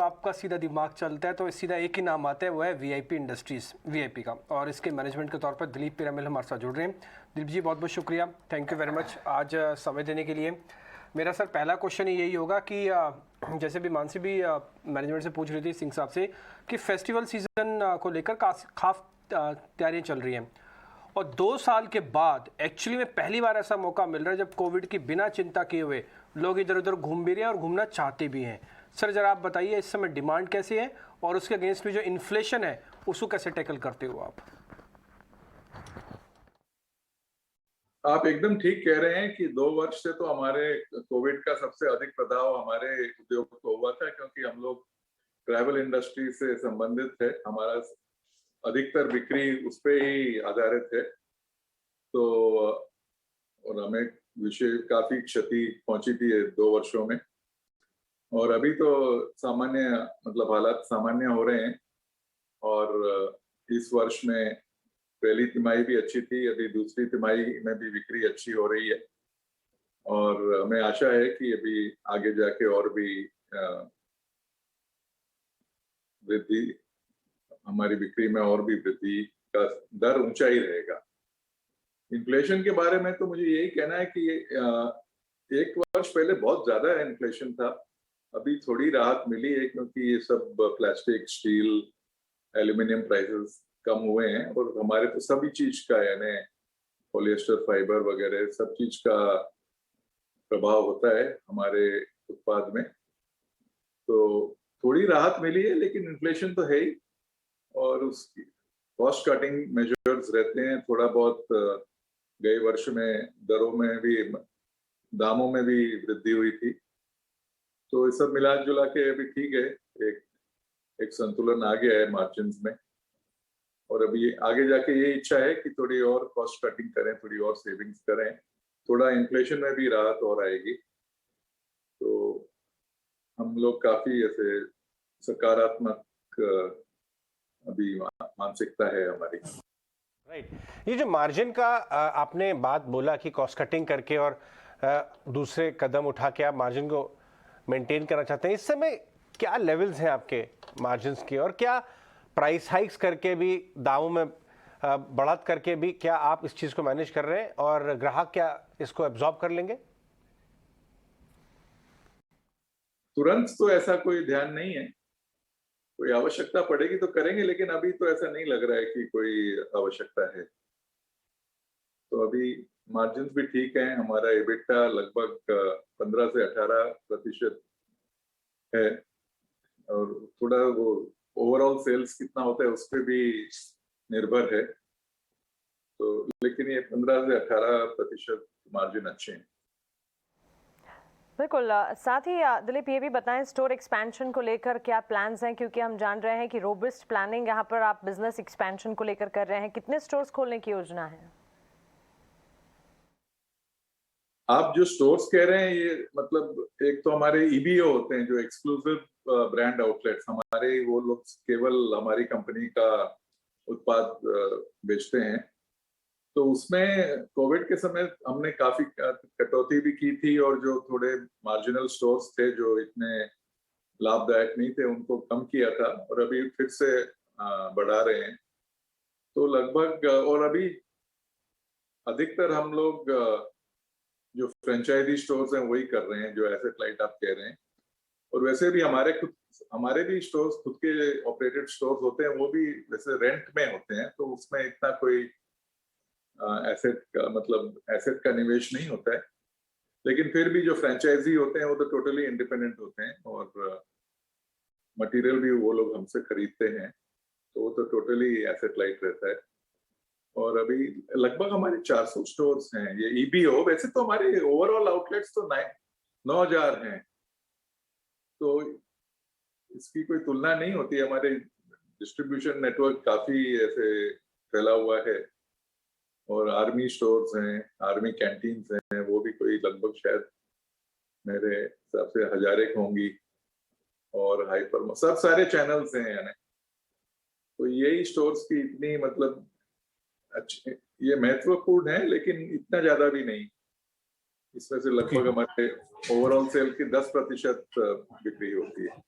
आपका सीधा दिमाग चलता है तो सीधा एक ही नाम आता है, वो है वीआईपी इंडस्ट्रीज़, वीआईपी का, और इसके मैनेजमेंट के तौर पर दिलीप पीरामल हमारे साथ जुड़ रहे हैं। दिलीप जी, बहुत बहुत शुक्रिया, थैंक यू वेरी मच आज समय देने के लिए। मेरा सर पहला क्वेश्चन यही होगा कि जैसे भी मानसी भी मैनेजमेंट से पूछ रही थी सिंह साहब से कि फेस्टिवल सीज़न को लेकर खास तैयारियाँ चल रही हैं, और 2 साल के बाद एक्चुअली में पहली बार ऐसा मौका मिल रहा है जब कोविड की बिना चिंता किए हुए लोग इधर उधर घूम भी रहे हैं और घूमना चाहते भी हैं। सर जरा आप बताइए इस समय डिमांड कैसी है और उसके अगेंस्ट में जो इन्फ्लेशन है उसको कैसे टैकल करते हो आप एकदम ठीक कह रहे हैं कि 2 वर्ष से तो हमारे कोविड का सबसे अधिक प्रभाव हमारे उद्योग को हुआ था, क्योंकि हम लोग ट्रैवल इंडस्ट्री से संबंधित थे। हमारा अधिकतर बिक्री उस पे ही आधारित है, तो और हमें विशेष काफी क्षति पहुंची थी 2 वर्षों में। और अभी तो सामान्य मतलब हालात सामान्य हो रहे हैं, और इस वर्ष में पहली तिमाही भी अच्छी थी, अभी दूसरी तिमाही में भी बिक्री अच्छी हो रही है, और हमें आशा है कि अभी आगे जाके और भी वृद्धि, हमारी बिक्री में और भी वृद्धि का दर ऊंचा ही रहेगा। इन्फ्लेशन के बारे में तो मुझे यही कहना है कि 1 वर्ष पहले बहुत ज्यादा इन्फ्लेशन था, अभी थोड़ी राहत मिली है, क्योंकि ये सब प्लास्टिक, स्टील, एल्यूमिनियम प्राइसेस कम हुए हैं, और हमारे तो सभी चीज का यानी पॉलिएस्टर, फाइबर वगैरह सब चीज का प्रभाव होता है हमारे उत्पाद में, तो थोड़ी राहत मिली है, लेकिन इन्फ्लेशन तो है ही, और उसकी कॉस्ट कटिंग मेजर्स रहते हैं। थोड़ा बहुत गए वर्ष में दरों में भी, दामों में भी वृद्धि हुई थी, तो ये सब मिला जुला के अभी ठीक है, एक संतुलन आ गया है मार्जिन्स में, और अभी आगे जाके ये इच्छा है कि थोड़ी और कॉस्ट कटिंग करें, थोड़ी और सेविंग्स करें, थोड़ा इन्फ्लेशन में भी राहत और आएगी, तो हम लोग काफी ऐसे सकारात्मक अभी मानसिकता है हमारी। राइट, ये जो मार्जिन का आपने बात बोला कि कॉस्ट कटिंग करके और दूसरे कदम उठा के आप मार्जिन को मेंटेन करना चाहते हैं, इस समय क्या लेवल्स हैं आपके मार्जिन्स के, और क्या प्राइस हाइक्स करके भी, दामों में बढ़त करके भी, क्या आप इस चीज को मैनेज कर रहे हैं और ग्राहक क्या इसको एब्जॉर्ब कर लेंगे? तुरंत तो ऐसा कोई ध्यान नहीं है, कोई आवश्यकता पड़ेगी तो करेंगे, लेकिन अभी तो ऐसा नहीं लग रहा है कि कोई आवश्यकता है, तो अभी मार्जिन्स भी ठीक हैं। हमारा एबिटा लगभग 15 से 18% है, और थोड़ा वो ओवरऑल सेल्स कितना होता है उस पर भी निर्भर है, तो लेकिन ये 15 से 18% मार्जिन अच्छे हैं। बिल्कुल। साथ ही दिलीप ये भी बताएं, स्टोर एक्सपेंशन को लेकर क्या प्लान्स हैं, क्योंकि हम जान रहे हैं कि रोबस्ट प्लानिंग यहाँ पर आप बिजनेस एक्सपेंशन को लेकर कर रहे हैं, कितने स्टोर्स खोलने की योजना है? आप जो स्टोर्स कह रहे हैं, ये मतलब एक तो हमारे ईबीओ होते हैं जो एक्सक्लूसिव ब्रांड आउटलेट्स, हमारे वो लोग केवल हमारी कंपनी का उत्पाद बेचते हैं, तो उसमें कोविड के समय हमने काफी कटौती भी की थी, और जो थोड़े मार्जिनल स्टोर्स थे जो इतने लाभदायक नहीं थे उनको कम किया था, और अभी फिर से बढ़ा रहे हैं, तो लगभग, और अभी अधिकतर हम लोग जो फ्रेंचाइजी स्टोर्स हैं वही कर रहे हैं, जो एसेट लाइट आप कह रहे हैं, और वैसे भी हमारे भी स्टोर्स, खुद के ऑपरेटेड स्टोर्स होते हैं, वो भी वैसे रेंट में होते हैं, तो उसमें इतना कोई एसेट का निवेश नहीं होता है, लेकिन फिर भी जो फ्रेंचाइजी होते हैं वो तो टोटली इंडिपेंडेंट होते हैं, और मटेरियल भी वो लोग हमसे खरीदते हैं, तो वो तो टोटली एसेट लाइट रहता है, और अभी लगभग हमारे 400 स्टोर्स हैं ये ईबीओ। वैसे तो हमारे ओवरऑल आउटलेट्स तो 9,000 हैं, तो इसकी कोई तुलना नहीं होती। हमारे डिस्ट्रीब्यूशन नेटवर्क काफी ऐसे फैला हुआ है, और आर्मी स्टोर्स हैं, आर्मी कैंटीन्स हैं, वो भी कोई लगभग शायद मेरे हिसाब से 1000 एक होंगी, और हाइपर सब सारे चैनल्स हैं यानी, तो यही स्टोर्स की इतनी मतलब अच्छे, ये महत्वपूर्ण है, लेकिन इतना ज्यादा भी नहीं। इसमें से लगभग हमारे ओवरऑल सेल की 10% बिक्री होती है।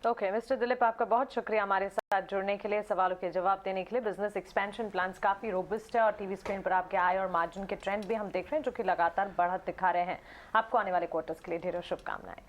ओके मिस्टर दिलीप, आपका बहुत शुक्रिया हमारे साथ जुड़ने के लिए, सवालों के जवाब देने के लिए। बिजनेस एक्सपेंशन प्लान्स काफी रोबस्ट है और टीवी स्क्रीन पर आपके आय और मार्जिन के ट्रेंड भी हम देख रहे हैं जो कि लगातार बढ़त दिखा रहे हैं। आपको आने वाले क्वार्टर्स के लिए ढेरों शुभकामनाएं।